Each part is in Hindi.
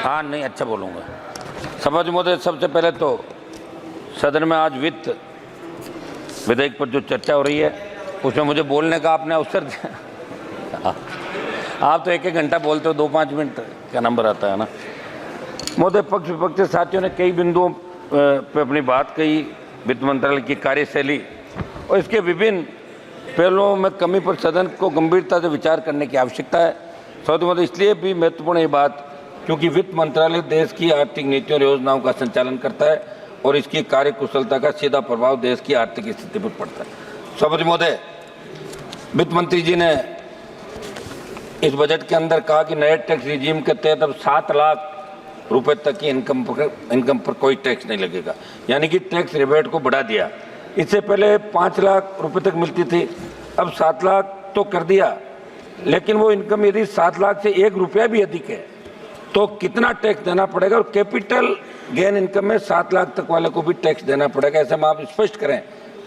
हाँ नहीं, अच्छा बोलूँगा। सभापति महोदय, सबसे पहले तो सदन में आज वित्त विधेयक पर जो चर्चा हो रही है उसमें मुझे बोलने का आपने अवसर दिया। आप तो एक एक घंटा बोलते हो, 2-5 मिनट का नंबर आता है ना। महोदय, पक्ष विपक्ष के साथियों ने कई बिंदुओं पर अपनी बात कही। वित्त मंत्रालय की कार्यशैली और इसके विभिन्न पहलुओं में कमी पर सदन को गंभीरता से विचार करने की आवश्यकता है। सभापति महोदय, इसलिए भी महत्वपूर्ण ये बात क्योंकि वित्त मंत्रालय देश की आर्थिक नीतियों और योजनाओं का संचालन करता है और इसकी कार्यकुशलता का सीधा प्रभाव देश की आर्थिक स्थिति पर पड़ता है। सभापति महोदय, वित्त मंत्री जी ने इस बजट के अंदर कहा कि नए टैक्स रिजीम के तहत अब 7 लाख रुपए तक की इनकम पर कोई टैक्स नहीं लगेगा, यानी कि टैक्स रिबेट को बढ़ा दिया। इससे पहले 5 लाख रुपए तक मिलती थी, अब 7 लाख तो कर दिया, लेकिन वो इनकम यदि 7 लाख से 1 रुपया भी अधिक है तो कितना टैक्स देना पड़ेगा, और कैपिटल गेन इनकम में 7 लाख तक वाले को भी टैक्स देना पड़ेगा। ऐसे में आप स्पष्ट करें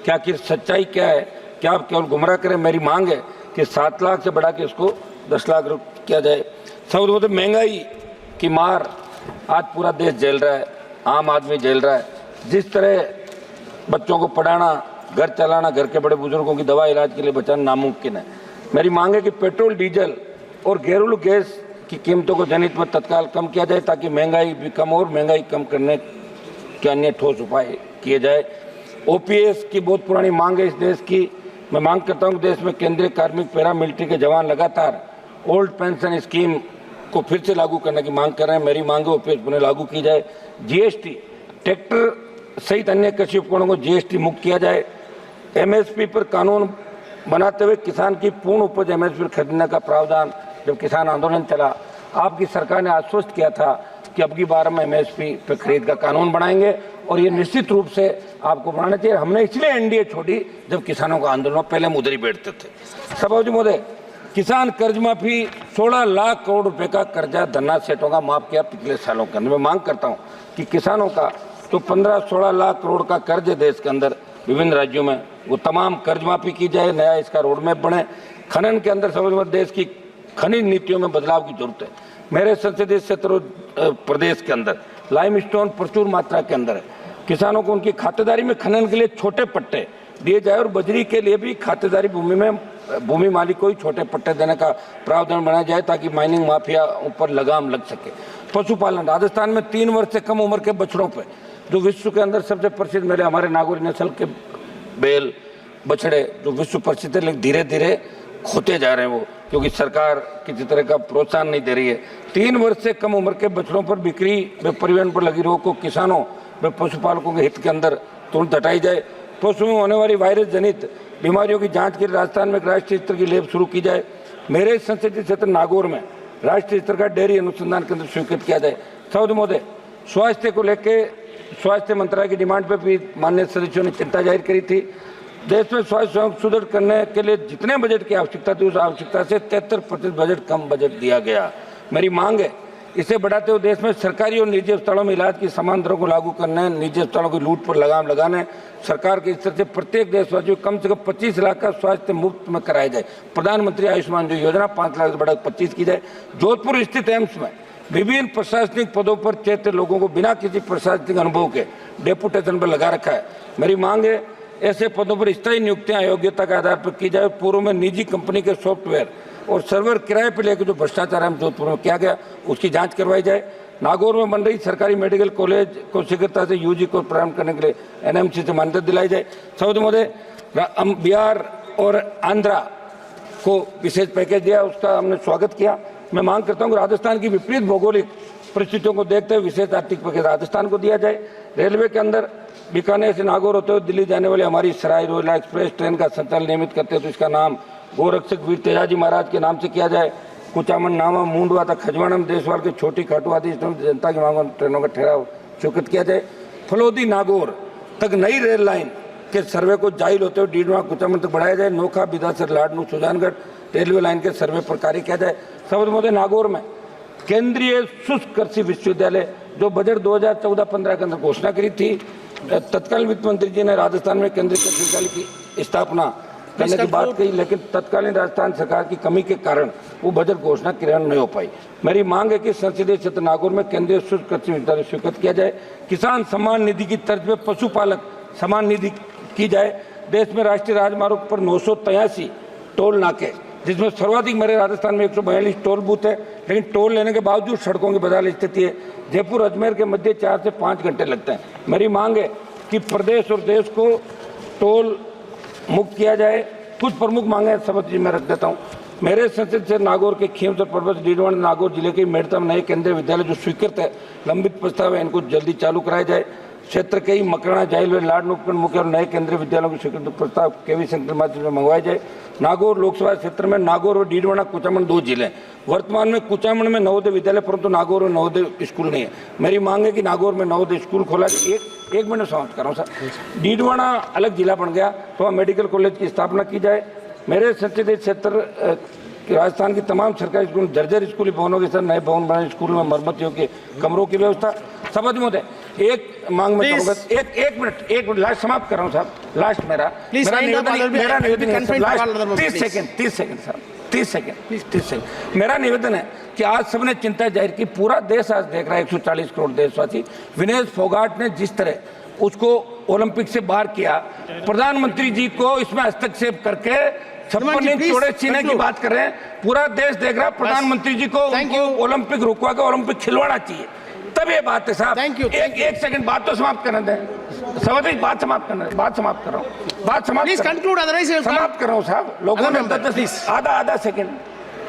कि आखिर सच्चाई क्या है, क्या आप केवल गुमराह करें। मेरी मांग है कि 7 लाख से बढ़ा के इसको 10 लाख किया जाए। सब महंगाई की मार आज पूरा देश झेल रहा है, आम आदमी झेल रहा है। जिस तरह बच्चों को पढ़ाना, घर चलाना, घर के बड़े बुजुर्गों की दवा इलाज के लिए बचाना नामुमकिन है। मेरी मांग है कि पेट्रोल, डीजल और घरेलू गैस की कीमतों को जनहित में तत्काल कम किया जाए ताकि महंगाई भी कम और महंगाई कम करने के अन्य ठोस उपाय किए जाए। ओपीएस की बहुत पुरानी मांग है इस देश की। मैं मांग करता हूँ कि देश में केंद्रीय कार्मिक, पैरामिलिट्री के जवान लगातार ओल्ड पेंशन स्कीम को फिर से लागू करने की मांग कर रहे हैं। मेरी मांग है ओपीएस पुनः लागू की जाए। जीएसटी, ट्रैक्टर सहित अन्य कृषि उपकरणों को जीएसटी मुक्त किया जाए। एमएसपी पर कानून बनाते हुए किसान की पूर्ण उपज एमएसपी खरीदने का प्रावधान, जब किसान आंदोलन चला आपकी सरकार ने आश्वस्त किया था कि अब की बार हम एमएसपी पर खरीद का कानून बनाएंगे और ये निश्चित रूप से आपको बनाना चाहिए। हमने इसलिए एनडीए छोड़ी जब किसानों का आंदोलन, पहले हम उधर ही बैठते थे। सभापति महोदय, किसान कर्ज माफी 16 लाख करोड़ रुपए का कर्जा धन्ना सेठों का माफ किया पिछले सालों के अंदर। मैं मांग करता हूं कि किसानों का तो 15-16 लाख करोड़ का कर्ज है देश के अंदर विभिन्न राज्यों में, वो तमाम कर्ज माफी की जाए, नया इसका रोडमैप बने। खनन के अंदर समझ देश की खनिज नीतियों में बदलाव की जरूरत है। मेरे संसदीय क्षेत्र प्रदेश के अंदर लाइमस्टोन प्रचुर मात्रा के अंदर है। किसानों को उनकी खातेदारी में खनन के लिए छोटे पट्टे दिए जाए और बजरी के लिए भी खातेदारी भूमि में भूमि मालिक को ही छोटे पट्टे देने का प्रावधान बनाया जाए ताकि माइनिंग माफिया ऊपर लगाम लग सके। पशुपालन, राजस्थान में 3 वर्ष से कम उम्र के बछड़ों पर, जो विश्व के अंदर सबसे प्रसिद्ध मेरे हमारे नागौर नस्ल के बैल बछड़े जो विश्व प्रसिद्ध है, लेकिन धीरे धीरे खोते जा रहे हैं वो, क्योंकि सरकार किसी तरह का प्रोत्साहन नहीं दे रही है। 3 वर्ष से कम उम्र के बछड़ों पर बिक्री व परिवहन पर लगी रोक को किसानों व पशुपालकों के हित के अंदर तुरंत हटाई जाए। पशुओं में होने वाली वायरस जनित बीमारियों की जांच के लिए राजस्थान में एक राष्ट्रीय स्तर की लैब शुरू की जाए। मेरे संसदीय क्षेत्र नागौर में राष्ट्रीय स्तर का डेयरी अनुसंधान केंद्र स्वीकृत किया जाए। सभापति महोदय, स्वास्थ्य को लेकर स्वास्थ्य मंत्रालय की डिमांड पर भी माननीय सदस्यों ने चिंता जाहिर करी थी। देश में स्वास्थ्य सेवा सुदृढ़ करने के लिए जितने बजट की आवश्यकता थी उस आवश्यकता से 73% बजट कम बजट दिया गया। मेरी मांग है इसे बढ़ाते हुए देश में सरकारी और निजी अस्पतालों में इलाज की समान दरों को लागू करने, निजी अस्पतालों की लूट पर लगाम लगाने, सरकार के स्तर से प्रत्येक देशवासी को कम से कम 25 लाख का स्वास्थ्य मुफ्त में कराया जाए। प्रधानमंत्री आयुष्मान जो योजना 5 लाख से बढ़ा 25 की जाए। जोधपुर स्थित एम्स में विभिन्न प्रशासनिक पदों पर चयनित लोगों को बिना किसी प्रशासनिक अनुभव के डेपुटेशन पर लगा रखा है। मेरी मांग है ऐसे पदों पर स्थायी नियुक्तियां योग्यता के आधार पर की जाए। पूर्व में निजी कंपनी के सॉफ्टवेयर और सर्वर किराए पर लेकर जो भ्रष्टाचार हम जोधपुर में किया गया उसकी जांच करवाई जाए। नागौर में बन रही सरकारी मेडिकल कॉलेज को शीघ्रता से यूजी को प्रारंभ करने के लिए एनएमसी से मान्यता दिलाई जाए। सभापति महोदय, बिहार और आंध्रा को विशेष पैकेज दिया, उसका हमने स्वागत किया। मैं मांग करता हूँ कि राजस्थान की विपरीत भौगोलिक परिस्थितियों को देखते हुए विशेष आर्थिक पैकेज राजस्थान को दिया जाए। रेलवे के अंदर बीकानेर से नागौर होते हुए दिल्ली जाने वाली हमारी सराय रोहिला एक्सप्रेस ट्रेन का संचालन नियमित करते हैं तो इसका नाम गोरक्षक वीर तेजाजी महाराज के नाम से किया जाए। कुचामन, नामा, मुंडवा तक खजवाड़ा में देशवाल के छोटी खाटू आदि जनता की मांग ट्रेनों का ठहराव स्वीकृत किया जाए। फलोदी नागौर तक नई रेल लाइन के सर्वे को जाहिल होते हुए डीडवा कुचामन तक बढ़ाया जाए। नोखा, बिदासर, लाडनू, सुजानगढ़ रेलवे लाइन के सर्वे पर कार्य किया जाए। सभापति महोदय, नागौर में केंद्रीय शुष्क कृषि विश्वविद्यालय जो बजट 2014-15 के अंदर घोषणा करी थी, तत्कालीन वित्त मंत्री जी ने राजस्थान में केंद्रीय कृषि विश्वविद्यालय की स्थापना करने की बात कही, लेकिन तत्कालीन राजस्थान सरकार की कमी के कारण वो बजट घोषणा क्रियान्वयन नहीं हो पाई। मेरी मांग है कि संसदीय क्षेत्र नागौर में केंद्रीय शुष्क कृषि विद्यालय स्वीकृत किया जाए, किसान सम्मान निधि की तर्ज पे पशुपालक सम्मान निधि की जाए। देश में राष्ट्रीय राजमार्ग पर 983 टोल नाके, जिसमें सर्वाधिक मेरे राजस्थान में 142 टोल बूथ है, लेकिन टोल लेने के बावजूद सड़कों की बदहाल स्थिति है। जयपुर अजमेर के मध्य 4 से 5 घंटे लगते हैं। मेरी मांग है कि प्रदेश और देश को टोल मुक्त किया जाए। कुछ प्रमुख मांगे समझ में रख देता हूँ। मेरे संसद से नागौर के खीमसर पर्वत डीडवाना नागौर जिले के मेड़ता में नए केंद्रीय विद्यालय जो स्वीकृत है, लंबित प्रस्ताव है, इनको जल्दी चालू कराया जाए। क्षेत्र के ही मकराना, जाहिल, लाड नुक्कड़ मुख्य और नए केंद्रीय विद्यालयों के स्वीकृत प्रस्ताव केवी सेंटर माध्यम से मंगवाए जाए। नागौर लोकसभा क्षेत्र में नागौर और डीडवाना कुचामन 2 जिले। वर्तमान में कुचामन में नवोदय विद्यालय, परंतु नागौर में नवोदय स्कूल नहीं है। मेरी मांग है कि नागौर में नवोदय स्कूल खोला जाए। एक मिनट समाप्त कर रहा हूँ सर। डीडवाना अलग जिला बन गया तो मेडिकल कॉलेज की स्थापना की जाए। मेरे संसदीय क्षेत्र राजस्थान की तमाम सरकारी स्कूल, जर्जर स्कूली भवनों के साथ नए भवन बनाए, स्कूल में मरम्मत योग्य कमरों की व्यवस्था। समझ में एक मांग में करूंगा, एक मिनट लास्ट समाप्त कर रहा हूँ साहब, लास्ट मेरा निवेदन 30 सेकंड मेरा निवेदन है कि आज सबने चिंता जाहिर की, पूरा देश आज देख रहा है, 140 करोड़ देशवासी। विनेश फोगाट ने जिस तरह उसको ओलंपिक से बाहर किया, प्रधानमंत्री जी को इसमें हस्तक्षेप करके 56 इंच चौड़े सीने की बात कर रहे हैं। पूरा देश देख रहा है, प्रधानमंत्री जी को ओलंपिक रुकवा के ओलंपिक खिलवाना चाहिए, तब ये बात है साहब। एक सेकंड बात तो समाप्त करने दें, समझ बात समाप्त करना, बात समाप्त कर रहा हूँ, बात समाप्त समाप्त कर रहा हूँ साहब। लोगों ने आधा सेकंड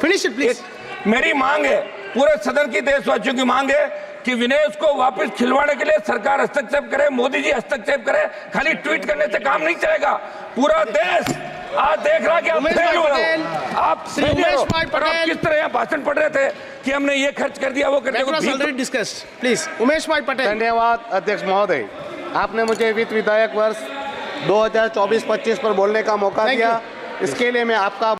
फिनिश इट प्लीज। मेरी मांग है, पूरे सदन की देशवासियों की मांग है कि विनेश को वापस खिलवाने के लिए सरकार हस्तक्षेप करे, मोदी जी हस्तक्षेप करे। खाली ट्वीट करने से काम नहीं चलेगा। पूरा देश आज देख रहा कि आप फेल हो रहे हो, आप किस तरह यहाँ भाषण पढ़ रहे थे कि हमने ये खर्च कर दिया, वो कर दिया। प्लीज उमेश भाई पटेल। धन्यवाद अध्यक्ष महोदय, आपने मुझे वित्त विधायक वर्ष 2024-25 पर बोलने का मौका दिया, इसके लिए मैं आपका